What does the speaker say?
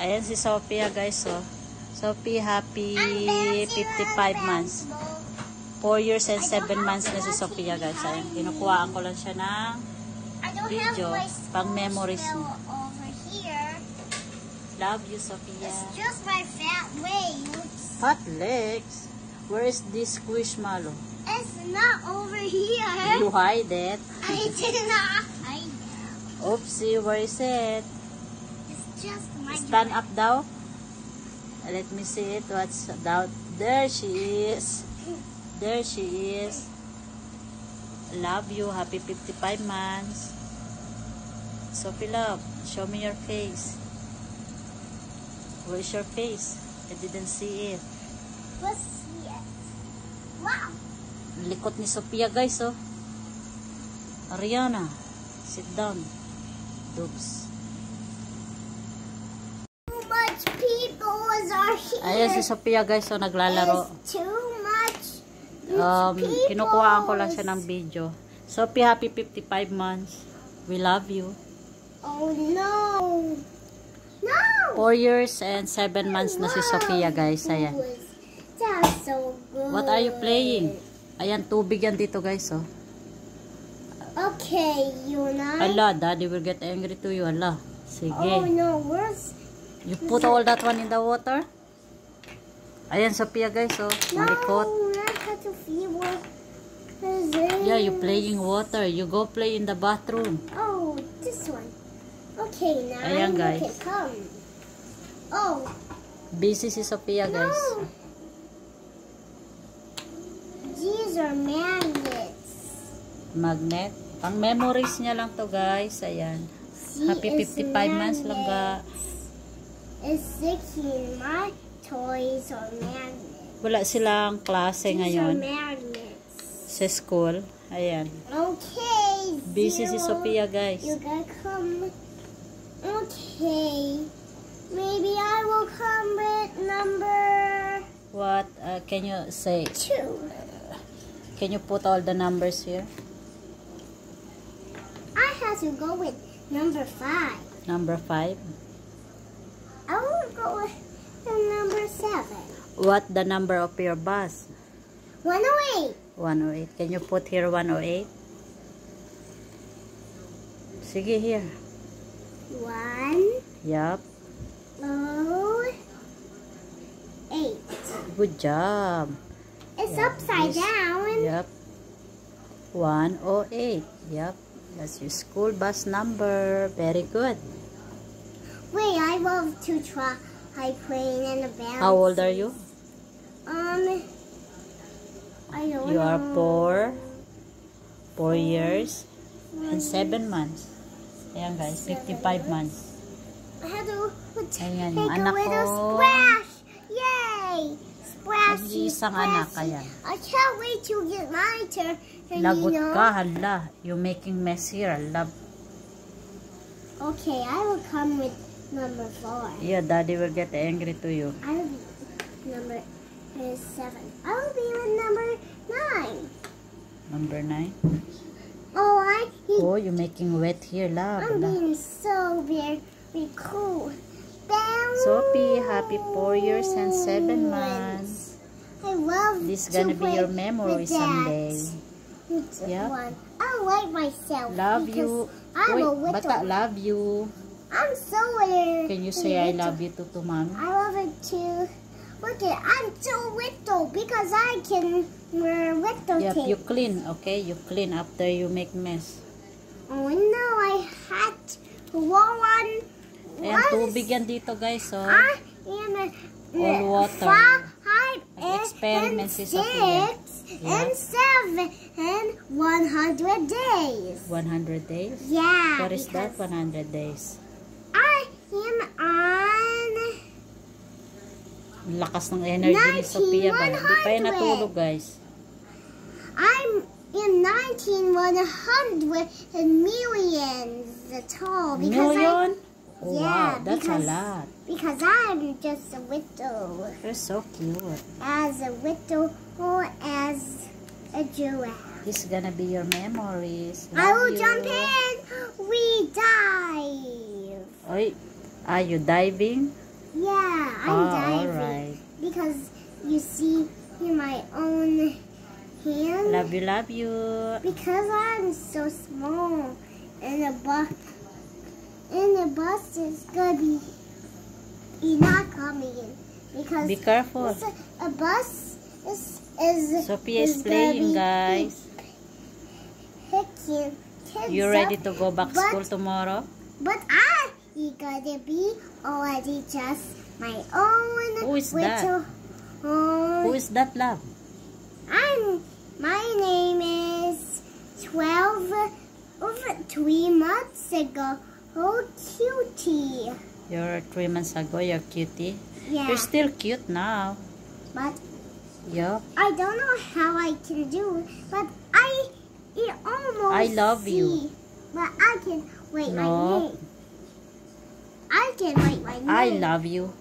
Ayan si Sophia guys, oh. Sophie, happy 55 months. 4 years and 7 months na si Sophia guys. Ayan, kinukuhaan ko lang siya ng video, pang memories mo. Love you, Sophia. It's just my fat legs. Fat legs? Where is this squishmallow? It's not over here. You hide it. I did not hide it. Oopsie, where is it? It's just my Stand up daw. Let me see it. What's down? There she is. There she is. Love you. Happy 55 months. Sophie love, show me your face. Where's your face? I didn't see it. Let's see it. Wow. Likot ni Sophia guys, oh. Ariana, sit down. Dubs. Too much people are here. Ayan si Sophia guys, oh, naglalaro. It's too much Kinukuhaan ko lang siya ng video. Sophie, happy 55 months. We love you. Oh no. No. 4 years and 7 months na si Sophia guys. Ayan. That's so good. What are you playing? Ayan, tubig yan dito guys, oh. Okay, Yuna. Ala, daddy will get angry to you. Ala, sige. Oh no, where's... You put all that one in the water? Ayan, Sophia guys, oh. Malikot. No, I have to feel what is it. Yeah, you playing water. You go play in the bathroom. Oh, this one. Okay, now Ayan, look guys. at come. Oh. Busy si Sophia guys. No. These are magnets. Magnet. Pang memories niya lang to guys. Ayan. See, Happy it's 55 months lang ga. It's 16. My toys are magnets. Wala silang klase These are ngayon magnets. sa school. Ayan. Okay. Busy si zero. Sophia guys. You gotta come. Okay. Maybe I will come with number What can you say? 2. Can you put all the numbers here? I have to go with number 5. Number 5. I will go with number 7. What the number of your bus? 108. 108. Can you put here 108? Sige, here. 1, Yup. 8. Good job. It's Yeah, upside this- down. Yup. 108. Yup. That's your school bus number. Very good. Wait, I love to try playing in the bounce. How old are you? I don't You know. are 4 years and 7 months. Ayan guys, 55 months. I have to Ayan, take yung a anak little ko. splash. Yay! Splash. Nag-iisang anak, ayan. I can't wait to get my turn. Lagot ka, hala. You're making mess here. Love. Okay, I will come with number 4. Yeah, daddy will get angry to you. I will be number 7. I will be with number 9. Number 9. Oh, Oh, you're making wet here, love. I'm being so very cool. Bounce. Sophie, happy 4 years and 7 months. I love This to gonna be play your memory with that. someday. It's Yeah. one. I like myself. Love because you. I'm Wait, a little. bata, love you. I'm so little. Can you say I love you to mommy? I love it too. Look at, I'm so little because I can wear little Yep, you tape. clean, okay? You clean after you make mess. Oh no, I had to roll on. Ayan, tubig yan dito guys, oh. I am a All water. 5 Nag-experiment and si 6 Sophia. and 7 and 100 days. 100 days? Yeah. What is that, because 100 days? I am on Lakas ng energy ni Sophia ba? Hindi pa yan 19,100. natulog guys. I'm in 19,100 and millions tall because Million? Oh, Yeah, wow, that's a because- lot. because I'm just a little You're so cute. as a little or as a giraffe. This is gonna be your memories. I Love will you. jump in. We dive. Oy, are you diving? Yeah, I'm diving. Alright. Because you see in my own hand. Love you, love you. Because I'm so small, and the bus is gonna be not coming in because Be careful. a bus is Sophia is gonna playing, be guys. picking kids You ready up, to go back but- school tomorrow? But I gonna be already just my own Who is that? little home. Who is that, love? My name is 12 over 3 months ago. Oh, cutie. You're 3 months ago, you're cutie. Yeah, You're still cute now. but Yup. I don't know how I can do it. But it almost I love you. But I can wait my No. name. I can write my name. I love you.